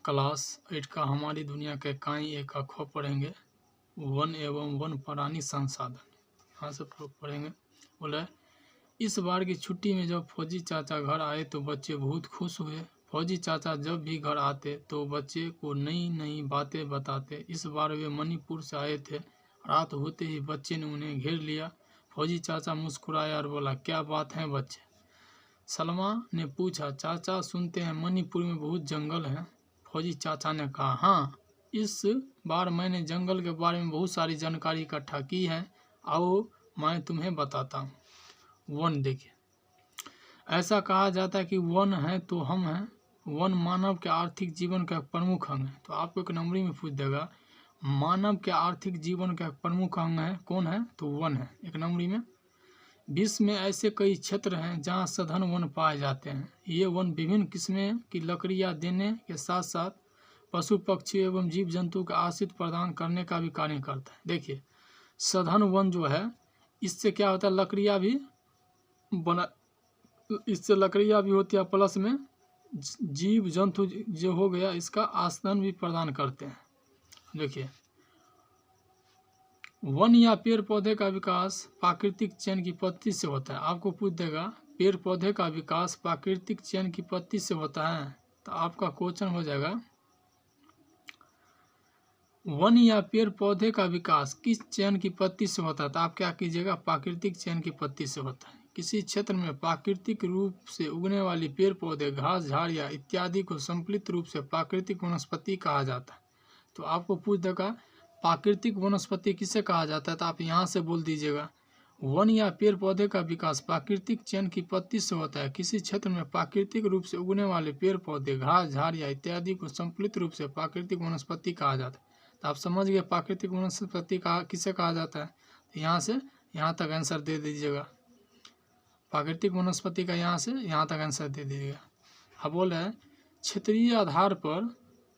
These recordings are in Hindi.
क्लास 8 का हमारी दुनिया के काई एक अखो पढ़ेंगे। वन एवं वन प्राणी संसाधन यहाँ से पढ़ेंगे। बोला इस बार की छुट्टी में जब फौजी चाचा घर आए तो बच्चे बहुत खुश हुए। फौजी चाचा जब भी घर आते तो बच्चे को नई नई बातें बताते। इस बार वे मणिपुर से आए थे। रात होते ही बच्चे ने उन्हें घेर लिया। फौजी चाचा मुस्कुराया और बोला, क्या बात है बच्चे? सलमा ने पूछा, चाचा सुनते हैं मणिपुर में बहुत जंगल है। फौजी चाचा ने कहा, हाँ, इस बार मैंने जंगल के बारे में बहुत सारी जानकारी इकट्ठा की है। आओ मैं तुम्हें बताता हूँ। वन देखिए, ऐसा कहा जाता है कि वन है तो हम हैं। वन मानव के आर्थिक जीवन का प्रमुख अंग है। तो आपको एक नंबरी में पूछ देगा, मानव के आर्थिक जीवन का प्रमुख अंग है कौन है? तो वन है एक नंबरी में। विश्व में ऐसे कई क्षेत्र हैं जहां सघन वन पाए जाते हैं। ये वन विभिन्न किस्में की लकड़ियां देने के साथ साथ पशु पक्षी एवं जीव जंतु का आश्रित प्रदान करने का भी कार्य करता है। देखिए, सघन वन जो है इससे क्या होता है, लकड़ियां भी बना, इससे लकड़ियां भी होती है, प्लस में जीव जंतु जो हो गया इसका आश्रय भी प्रदान करते हैं। देखिए, वन या पेड़ पौधे का विकास प्राकृतिक चयन की पद्धति से होता है। आपको पूछ देगा, पेड़ पौधे का विकास प्राकृतिक चयन की पद्धति से होता है? तो आपका क्वेश्चन हो जाएगा, वन या पेड़ पौधे का विकास किस चयन की पद्धति से होता है? तो आप क्या कीजिएगा, प्राकृतिक चयन की पद्धति से होता है। किसी क्षेत्र में प्राकृतिक रूप से उगने वाली पेड़ पौधे, घास, झाड़ियाँ इत्यादि को सम्मिलित रूप से प्राकृतिक वनस्पति कहा जाता है। तो आपको पूछ देगा, प्राकृतिक वनस्पति किसे कहा जाता है? तो आप यहाँ से बोल दीजिएगा, वन या पेड़ पौधे का विकास प्राकृतिक चयन की पद्धति से होता है। किसी क्षेत्र में प्राकृतिक रूप से उगने वाले पेड़ पौधे, घास, झाड़ियाँ इत्यादि को सम्मिलित रूप से प्राकृतिक वनस्पति कहा जाता है। तो आप समझ गए प्राकृतिक वनस्पति किसे कहा जाता है। तो यहाँ से यहाँ तक आंसर दे दीजिएगा, प्राकृतिक वनस्पति का यहाँ से यहाँ तक आंसर दे दीजिएगा। अब बोल रहे हैं, क्षेत्रीय आधार पर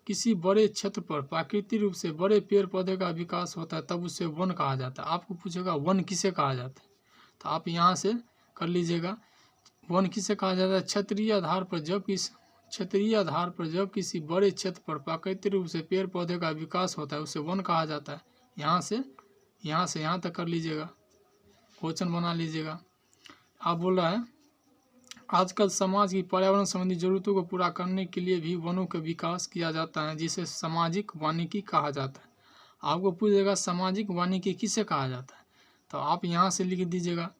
किसी बड़े क्षेत्र पर प्राकृतिक रूप से बड़े पेड़ पौधे का विकास होता है तब उसे वन कहा जाता है। आपको पूछेगा वन किसे कहा जाता है? तो आप यहाँ से कर लीजिएगा, वन किसे कहा जाता है? क्षेत्रीय आधार पर जब किसी बड़े क्षेत्र पर प्राकृतिक रूप से पेड़ पौधे का विकास होता है उसे वन कहा जाता है। यहाँ से यहाँ तक कर लीजिएगा, क्वेश्चन बना लीजिएगा। आप बोल रहा है, आजकल समाज की पर्यावरण संबंधी जरूरतों को पूरा करने के लिए भी वनों का विकास किया जाता है, जिसे सामाजिक वानिकी कहा जाता है। आपको पूछेगा सामाजिक वानिकी किसे कहा जाता है? तो आप यहाँ से लिख दीजिएगा,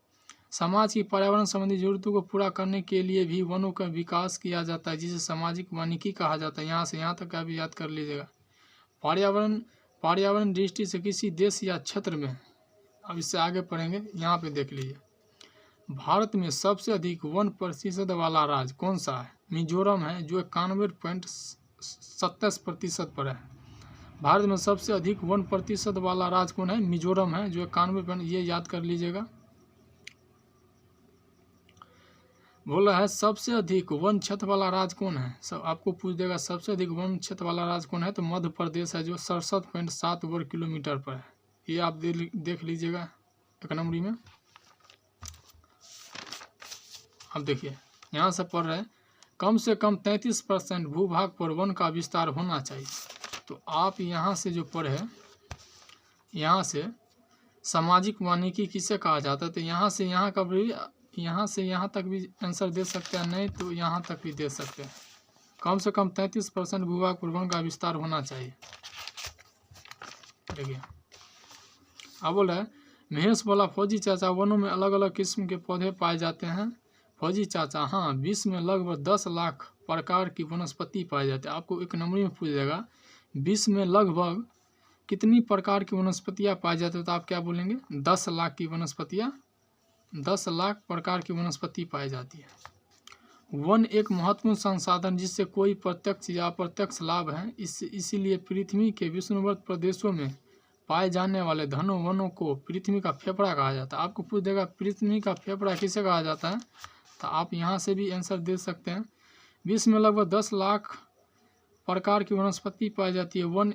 समाज की पर्यावरण संबंधी जरूरतों को पूरा करने के लिए भी वनों का विकास किया जाता है, जिसे सामाजिक वानिकी कहा जाता है। यहाँ से यहाँ तक आप याद कर लीजिएगा। पर्यावरण दृष्टि से किसी देश या क्षेत्र में, अब इससे आगे पढ़ेंगे, यहाँ पे देख लीजिए, भारत में सबसे अधिक 1% वाला राज्य कौन सा है? मिजोरम है, जो 91.27% पर है। भारत में सबसे अधिक 1% वाला राज्य कौन है? मिजोरम है, जो 91%, ये याद कर लीजिएगा। बोला है सबसे अधिक वन क्षेत्र वाला राज्य कौन है? सब आपको पूछ देगा, सबसे अधिक वन क्षेत्र वाला राज्य कौन है? तो मध्य प्रदेश है, जो 67.7 वर्ग किलोमीटर पर है। ये आप देख लीजिएगा एक नंबरी में। अब देखिए, यहाँ से पढ़ रहे हैं, कम से कम 33% भूभाग पर वन का विस्तार होना चाहिए। तो आप यहाँ से जो पढ़े, यहाँ से सामाजिक वानिकी किसे कहा जाता है? तो यहाँ से यहाँ का भी, यहाँ से यहाँ तक भी आंसर दे सकते हैं, नहीं तो यहाँ तक भी दे सकते हैं। कम से कम 33% भूभाग पर वन का विस्तार होना चाहिए। देखिए, अब बोल रहे हैं, महेश बोला, फौजी चाचा वनों में अलग अलग किस्म के पौधे पाए जाते हैं। फौजी चाचा, हाँ, विश्व में लगभग 10 लाख प्रकार की वनस्पति पाई जाती है। आपको एक नंबर में पूछ देगा, विश्व में लगभग कितनी प्रकार की वनस्पतियाँ पाई जाती है? तो आप क्या बोलेंगे, 10 लाख की वनस्पतियाँ, 10 लाख प्रकार की वनस्पति पाई जाती है। वन एक महत्वपूर्ण संसाधन जिससे कोई प्रत्यक्ष या अप्रत्यक्ष लाभ है। इसीलिए पृथ्वी के विषुववृत्त प्रदेशों में पाए जाने वाले घनों वनों को पृथ्वी का फेफड़ा कहा जाता है। आपको पूछ देगा, पृथ्वी का फेफड़ा किसे कहा जाता है? तो आप यहाँ से भी आंसर दे सकते हैं। विश्व में लगभग 10 लाख प्रकार की वनस्पति पाई जाती है। वन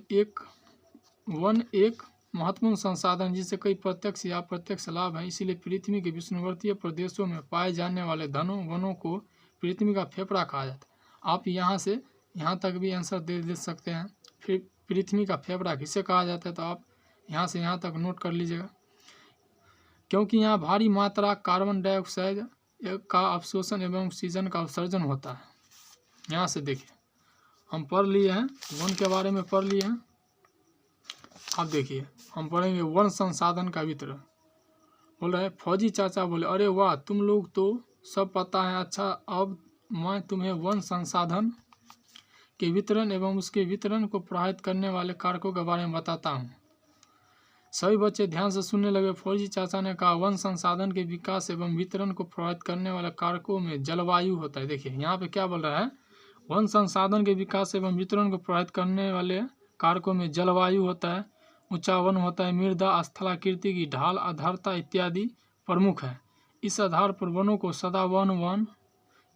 एक महत्वपूर्ण संसाधन जिससे कई प्रत्यक्ष या अप्रत्यक्ष लाभ है। इसीलिए पृथ्वी के विषुववर्तीय प्रदेशों में पाए जाने वाले घनों वनों को पृथ्वी का फेफड़ा कहा जाता है। आप यहाँ से यहाँ तक भी आंसर दे सकते हैं। फिर पृथ्वी का फेफड़ा किसे कहा जाता है, तो आप यहाँ से यहाँ तक नोट कर लीजिएगा। क्योंकि यहाँ भारी मात्रा कार्बन डाइऑक्साइड का अवशोषण एवं ऑक्सीजन का उत्सर्जन होता है। यहाँ से देखिए हम पढ़ लिए हैं, वन के बारे में पढ़ लिए हैं। अब देखिए हम पढ़ेंगे वन संसाधन का वितरण। बोल रहे फौजी चाचा बोले, अरे वाह तुम लोग तो सब पता है। अच्छा अब मैं तुम्हें वन संसाधन के वितरण एवं उसके वितरण को प्रभावित करने वाले कारकों के बारे में बताता हूँ। सभी बच्चे ध्यान से सुनने लगे। फौजी चाचा ने कहा, वन संसाधन के विकास एवं वितरण को प्रभावित करने वाले कारकों में जलवायु होता है। देखिए यहाँ पे क्या बोल रहा है, वन संसाधन के विकास एवं वितरण को प्रभावित करने वाले कारकों में जलवायु होता है, ऊंचा वन होता है, मृदा स्थलाकृति की ढाल, आर्द्रता इत्यादि प्रमुख है। इस आधार पर वनों को सदावन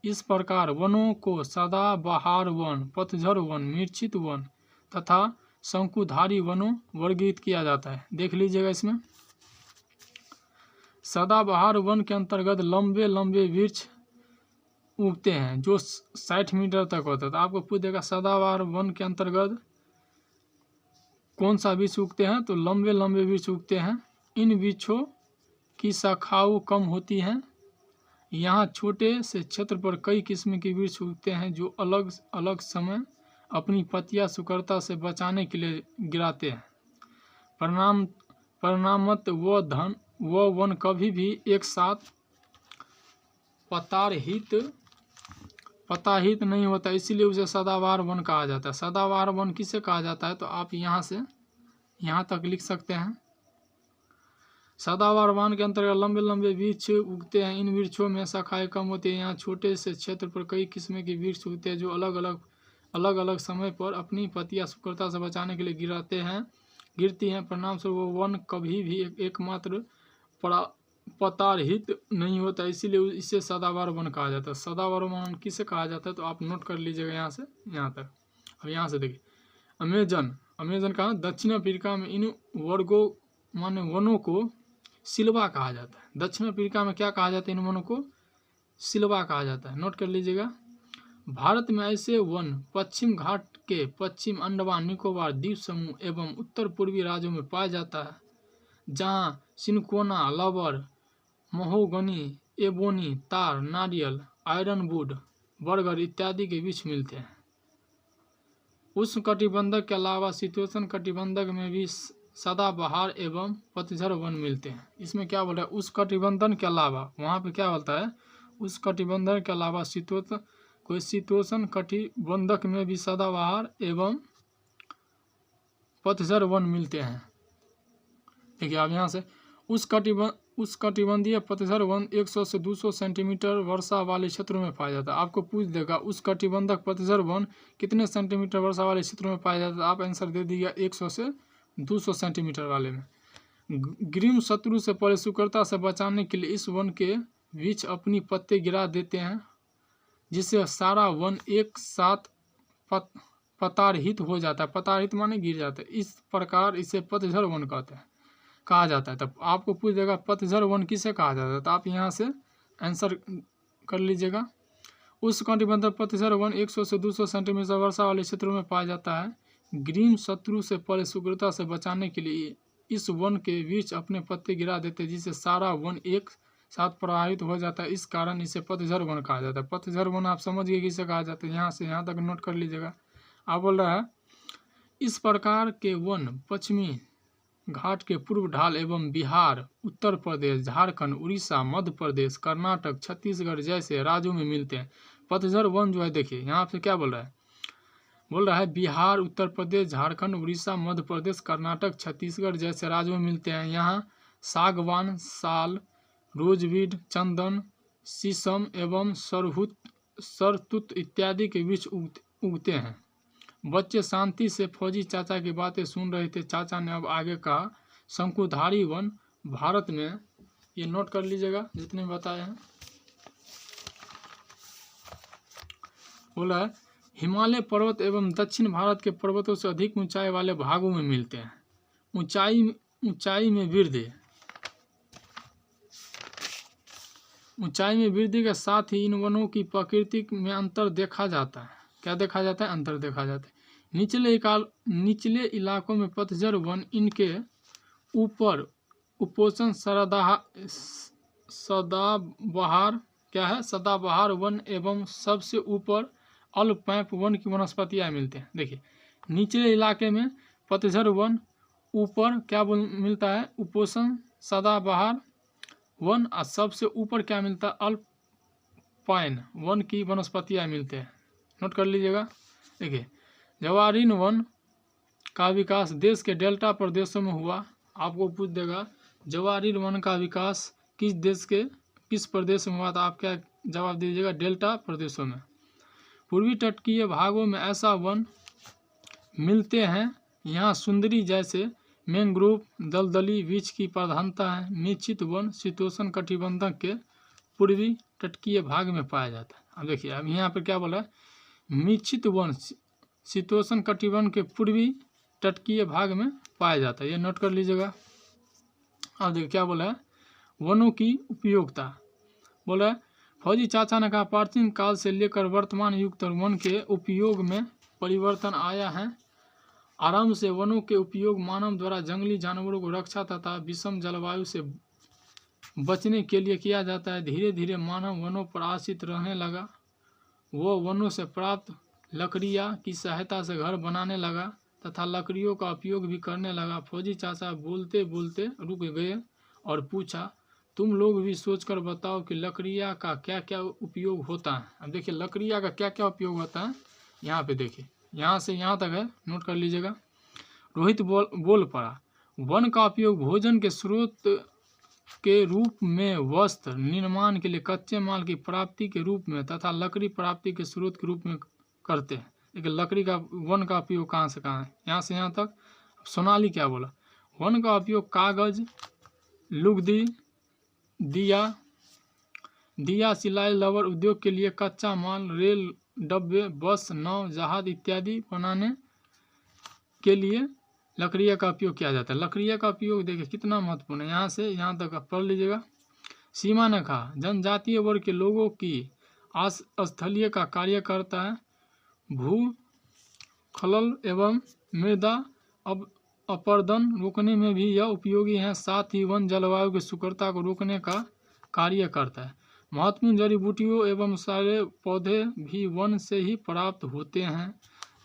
इस प्रकार वनों को सदाबहार वन, पतझड़ वन, मूर्छित वन तथा शंकुधारी वनों वर्गीकृत किया जाता है। देख लीजिएगा इसमें सदाबहार वन के अंतर्गत लंबे लंबे वृक्ष उगते हैं जो 60 मीटर तक होता है। तो आपको पूछ देगा सदाबहार वन के अंतर्गत कौन सा वृक्ष उगते हैं, तो लंबे लंबे वृक्ष उगते हैं। इन वृक्षों की शाखाएं कम होती हैं। यहाँ छोटे से क्षेत्र पर कई किस्म के वृक्ष उगते हैं जो अलग अलग समय अपनी पत्तियां सुकरता से बचाने के लिए गिराते हैं। परिणामत वो वन कभी भी एक साथ पताहित नहीं होता, इसीलिए उसे सदाबहार वन कहा जाता है। सदाबहार वन किसे कहा जाता है, तो आप यहाँ से यहाँ तक लिख सकते हैं। सदाबहार वन के अंतर्गत लंबे लंबे वृक्ष उगते हैं। इन वृक्षों में शाखाएं कम होती है। यहाँ छोटे से क्षेत्र पर कई किस्म के वृक्ष उगते हैं जो अलग अलग समय पर अपनी पत्तियां सुकरता से बचाने के लिए गिरती हैं। परिणामस्वरूप वो वन कभी भी एकमात्र पतारहित नहीं होता, इसीलिए इसे सदाबहार वन कहा जाता है। सदाबहार वन किसे कहा जाता है, तो आप नोट कर लीजिएगा यहाँ से यहाँ तक। अब यहाँ से देखिए अमेजन कहा दक्षिण अफ्रीका में इन वर्गों माने वनों को सिल्वा कहा जाता है। दक्षिण अफ्रीका में क्या कहा जाता है, इन वनों को सिल्वा कहा जाता है। नोट कर लीजिएगा। भारत में ऐसे वन पश्चिम घाट के पश्चिम अंडमान निकोबार द्वीप समूह एवं उत्तर पूर्वी राज्यों में पाया जाता है, जहाँ सिनकोना, रबर, महोगनी, एबोनी, तार, नारियल, आयरनवुड, बरगद इत्यादि के वृक्ष मिलते हैं। उष्णकटिबंधक के अलावा शीतोष्ण कटिबंधक में भी सदाबहार एवं पतझड़ वन मिलते हैं। इसमें क्या बोल रहा है, उष्णकटिबंधन के अलावा, वहाँ पे क्या बोलता है, उष्णकटिबंधन के अलावा शीतोष्ण कटिबंधक में भी सदाबहार एवं पतझड़ वन मिलते हैं। देखिए आप यहाँ से उष्णकटिबंधीय पतझड़ वन 100 से 200 सेंटीमीटर वर्षा वाले क्षेत्रों में पाया जाता है। आपको पूछ देगा उष्णकटिबंधक पतझड़ वन कितने सेंटीमीटर वर्षा वाले क्षेत्रों में पाया जाता है, आप आंसर दे दीजिए 100 से 200 सेंटीमीटर वाले में। ग्रीष्म शत्रु से परिशुक्रता से बचाने के लिए इस वन के वृक्ष अपनी पत्ते गिरा देते हैं, जिससे सारा वन एक साथ पतारहित हो जाता है। पतारहित माने गिर जाता है। इस प्रकार इसे पतझड़ वन कहा जाता है। तब आपको पूछ देगा पतझड़ वन किसे कहा जाता है, तो आप यहाँ से आंसर कर लीजिएगा। उष्णकटिबंधीय पतझड़ वन 100 से 200 सेंटीमीटर वर्षा वाले क्षेत्रों में पाया जाता है। ग्रीष्म शत्रु से परिशुक्रता से बचाने के लिए इस वन के वृक्ष अपने पत्ते गिरा देते हैं, जिससे सारा वन एक साथ प्रभावित हो जाता है। इस कारण इसे पतझड़ वन कहा जाता है। पतझड़ वन आप समझ गए किसे कहा जाता है, यहाँ से यहाँ तक नोट कर लीजिएगा। आप बोल रहा है इस प्रकार के वन पश्चिमी घाट के पूर्व ढाल एवं बिहार, उत्तर प्रदेश, झारखंड, उड़ीसा, मध्य प्रदेश, कर्नाटक, छत्तीसगढ़ जैसे राज्यों में मिलते हैं। पतझड़ वन जो है देखिए यहाँ पे क्या बोल रहा है बिहार, उत्तर प्रदेश, झारखंड, उड़ीसा, मध्य प्रदेश, कर्नाटक, छत्तीसगढ़ जैसे राज्यों में मिलते हैं। यहाँ सागवान, साल, रोजवीड, चंदन, शीशम एवं सरतुत इत्यादि के वृक्ष उगते हैं। बच्चे शांति से फौजी चाचा की बातें सुन रहे थे। चाचा ने अब आगे कहा शंकुधारी वन भारत में, ये नोट कर लीजिएगा जितने बताए हैं। बोला है हिमालय पर्वत एवं दक्षिण भारत के पर्वतों से अधिक ऊंचाई वाले भागों में मिलते हैं। ऊंचाई में वृद्धि के साथ ही इन वनों की प्रकृति में अंतर देखा जाता है। क्या देखा जाता है, अंतर देखा जाता है। निचले इलाकों में पतझड़ वन, इनके ऊपर उपोषण सदाबहार क्या है, सदाबहार वन एवं सबसे ऊपर अल्पैप वन की वनस्पतियाँ मिलते हैं। देखिए निचले इलाके में पतझड़ वन, ऊपर क्या मिलता है, उपोषण सदाबहार वन, और सबसे ऊपर क्या मिलता है, अल्पाइन वन की वनस्पतियाँ मिलते हैं। नोट कर लीजिएगा। देखिए जवारीन वन का विकास देश के डेल्टा प्रदेशों में हुआ। आपको पूछ देगा जवारीन वन का विकास किस देश के किस प्रदेश में हुआ, तो आप क्या जवाब दीजिएगा, डेल्टा प्रदेशों में। पूर्वी तटीय भागों में ऐसा वन मिलते हैं, यहाँ सुंदरी जैसे मैंग्रोव दलदली वृक्ष की प्रधानता है। निश्चित वन शीतोष्ण कटिबंध के पूर्वी तटीय भाग में पाया जाता है। अब देखिए अब यहाँ पर क्या बोला है, निश्चित वन शीतोष्ण कटिबंध के पूर्वी तटीय भाग में पाया जाता है, ये नोट कर लीजिएगा। अब देखिए क्या बोला है, वनों की उपयोगिता। बोला है फौजी चाचा ने कहा प्राचीन काल से लेकर वर्तमान युग तक वन के उपयोग में परिवर्तन आया है। आरंभ से वनों के उपयोग मानव द्वारा जंगली जानवरों को रक्षा तथा विषम जलवायु से बचने के लिए किया जाता है। धीरे धीरे मानव वनों पर आश्रित रहने लगा। वो वनों से प्राप्त लकड़ियाँ की सहायता से घर बनाने लगा तथा लकड़ियों का उपयोग भी करने लगा। फौजी चाचा बोलते बोलते रुक गए और पूछा, तुम लोग भी सोचकर बताओ कि लकड़ियाँ का क्या क्या उपयोग होता है। अब देखिए लकड़ियाँ का क्या क्या उपयोग होता है, यहाँ पे देखिए, यहाँ से यहाँ तक है, नोट कर लीजिएगा। रोहित बोल पड़ा, वन का उपयोग भोजन के स्रोत के रूप में, वस्त्र निर्माण के लिए, कच्चे माल की प्राप्ति के रूप में तथा लकड़ी प्राप्ति के स्रोत के रूप में करते हैं। देखिए लकड़ी का वन का उपयोग कहाँ से कहाँ है, यहाँ से यहाँ तक। सोनाली क्या बोला, वन का उपयोग कागज, लुगदी, दिया सिलाई रबर उद्योग के लिए, कच्चा माल, रेल डब्बे, बस, नाव, जहाज इत्यादि बनाने के लिए लकड़ियाँ का उपयोग किया जाता है। लकड़ियाँ का उपयोग देखिए कितना महत्वपूर्ण है, यहाँ से यहाँ तक आप पढ़ लीजिएगा। सीमा ने कहा जनजातीय वर्ग के लोगों की स्थलीय का कार्य करता है। भू खलल एवं मृदा अपरदन रोकने में भी यह उपयोगी है। साथ ही वन जलवायु की शुष्कता को रोकने का कार्य करता है। महत्वपूर्ण जड़ी बूटियों एवं सारे पौधे भी वन से ही प्राप्त होते हैं।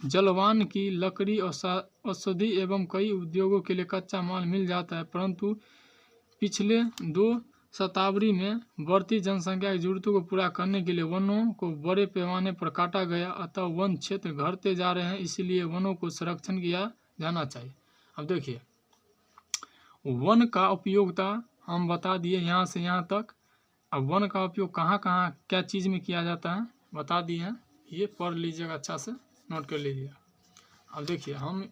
जलवान की लकड़ी और औषधि एवं कई उद्योगों के लिए कच्चा माल मिल जाता है, परंतु पिछले 2 शताब्दी में बढ़ती जनसंख्या की जरूरतों को पूरा करने के लिए वनों को बड़े पैमाने पर काटा गया, अतः वन क्षेत्र घटते जा रहे हैं, इसलिए वनों को संरक्षण किया जाना चाहिए। अब देखिए वन का उपयोगिता हम बता दिए यहाँ से यहाँ तक। अब वन का उपयोग कहाँ कहाँ क्या चीज़ में किया जाता है बता दिए हैं, ये पढ़ लीजिएगा, अच्छा से नोट कर लीजिएगा। अब देखिए हम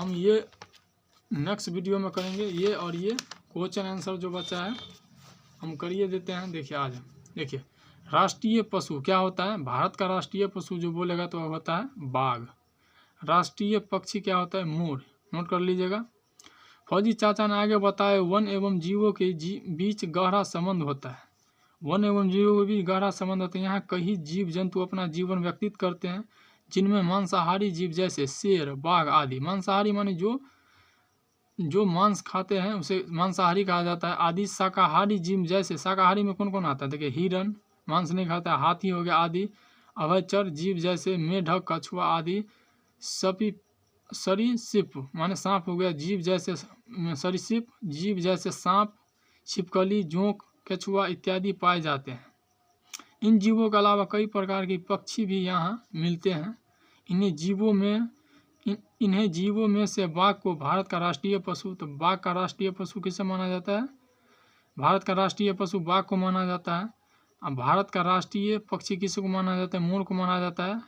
ये नेक्स्ट वीडियो में करेंगे, ये और ये क्वेश्चन आंसर जो बचा है हम करिए देते हैं। देखिए आज देखिए राष्ट्रीय पशु क्या होता है, भारत का राष्ट्रीय पशु जो बोलेगा तो होता है बाघ। राष्ट्रीय पक्षी क्या होता है, मोर, नोट कर लीजिएगा। फौजी चाचा ने आगे बताया वन एवं जीवों के बीच गहरा संबंध होता है। वन एवं जीवों के बीच गहरा संबंध होता है। यहाँ कई जीव जंतु अपना जीवन व्यतीत करते हैं, जिनमें मांसाहारी जीव जैसे शेर, बाघ आदि, मांसाहारी माने जो मांस खाते हैं उसे मांसाहारी कहा जाता है, आदि शाकाहारी जीव जैसे, शाकाहारी में कौन कौन आता है, देखिए हिरन मांस नहीं खाता है, हाथी हो गया आदि, अभयचर जीव जैसे मेढक, कछुआ आदि, सरीसृप माने सांप हो गया, जीव जैसे सरीसृप जीव जैसे सांप, छिपकली, जोंक, केचुआ इत्यादि पाए जाते हैं। इन जीवों के अलावा कई प्रकार के पक्षी भी यहाँ मिलते हैं। इन्हें जीवों में से बाघ को भारत का राष्ट्रीय पशु, तो बाघ का राष्ट्रीय पशु किसे माना जाता है, भारत का राष्ट्रीय पशु बाघ को माना जाता है। अब भारत का राष्ट्रीय पक्षी किसे को माना जाता है, मोर को माना जाता है।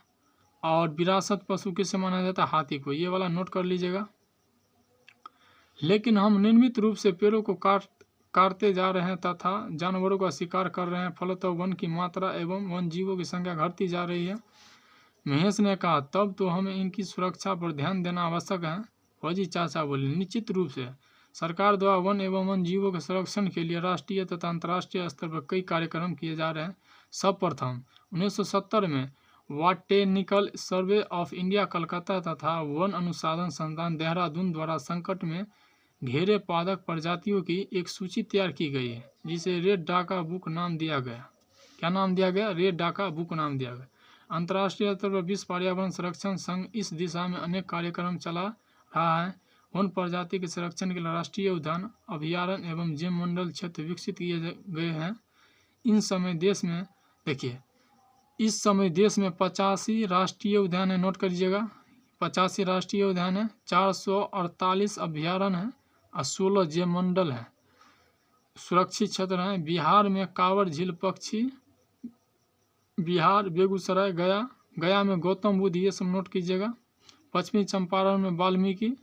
और विरासत पशु किसे माना जाता है, हाथी को, ये वाला नोट कर लीजिएगा। लेकिन हम नियमित रूप से पेड़ों को काटते जा रहे हैं तथा जानवरों का शिकार कर रहे हैं, फलतः वन की मात्रा एवं वन जीवों की संख्या घटती जा रही है। महेश ने कहा तब तो हमें इनकी सुरक्षा पर ध्यान देना आवश्यक है। फौजी चाचा बोले निश्चित रूप से सरकार द्वारा वन एवं वन जीवों के संरक्षण के लिए राष्ट्रीय तथा अंतर्राष्ट्रीय स्तर पर कई कार्यक्रम किए जा रहे हैं। सर्वप्रथम 1970 में botanical survey of India Calcutta तथा वन अनुसंधान संस्थान देहरादून द्वारा संकट में घेरे पादप प्रजातियों की एक सूची तैयार की गई है, जिसे रेड डाका बुक नाम दिया गया। क्या नाम दिया गया? रेड डाका बुक नाम दिया गया। अंतर्राष्ट्रीय स्तर पर विश्व पर्यावरण संरक्षण संघ इस दिशा में अनेक कार्यक्रम चला रहा है। वन प्रजाति के संरक्षण के लिए राष्ट्रीय उद्यान, अभयारण्य एवं जैव मंडल क्षेत्र विकसित किए गए हैं। इस समय देश में 85 राष्ट्रीय उद्यान है। नोट करिएगा, 85 राष्ट्रीय उद्यान है, 448 अभयारण्य है और 16 जैव मंडल है, सुरक्षित क्षेत्र हैं। बिहार में कांवर झील पक्षी, बिहार बेगूसराय, गया में गौतम बुद्ध, ये सब नोट कीजिएगा। पश्चिमी चंपारण में वाल्मीकि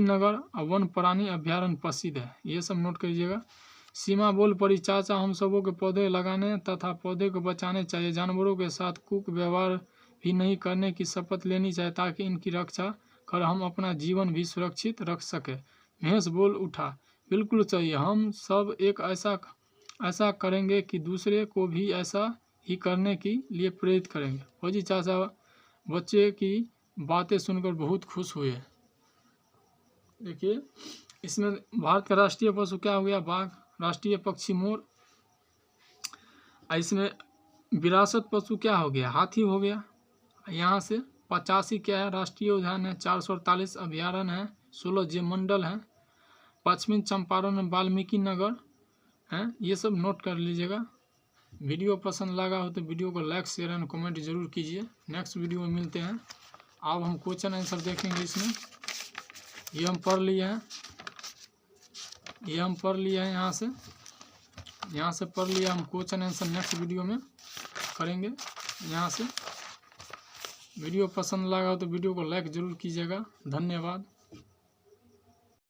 नगर वन प्राणी अभ्यारण्य प्रसिद्ध है, ये सब नोट करिएगा। सीमा बोल पड़ी चाचा, हम सबों के पौधे लगाने तथा पौधे को बचाने चाहिए। जानवरों के साथ कुक व्यवहार भी नहीं करने की शपथ लेनी चाहिए ताकि इनकी रक्षा कर हम अपना जीवन भी सुरक्षित रख सके। महेश बोल उठा, बिल्कुल चाहिए। हम सब एक ऐसा करेंगे कि दूसरे को भी ऐसा ही करने के लिए प्रेरित करेंगे। फौजी चाचा बच्चे की बातें सुनकर बहुत खुश हुए। देखिए, इसमें भारत का राष्ट्रीय पशु क्या हो गया? बाघ। राष्ट्रीय पक्षी मोर। इसमें विरासत पशु क्या हो गया? हाथी हो गया। यहाँ से 85 क्या है? राष्ट्रीय उद्यान है, 448 अभयारण्य है, 16 जैव मंडल है, पश्चिमी चंपारण में वाल्मीकि नगर है, ये सब नोट कर लीजिएगा। वीडियो पसंद लगा हो तो वीडियो को लाइक, शेयर एंड कमेंट जरूर कीजिए। नेक्स्ट वीडियो में मिलते हैं। अब हम क्वेश्चन आंसर देखेंगे। इसमें ये हम पढ़ लिए हैं, यहाँ से पढ़ लिया। हम क्वेश्चन आंसर नेक्स्ट वीडियो में करेंगे। यहाँ से वीडियो पसंद लगा हो तो वीडियो को लाइक जरूर कीजिएगा। धन्यवाद।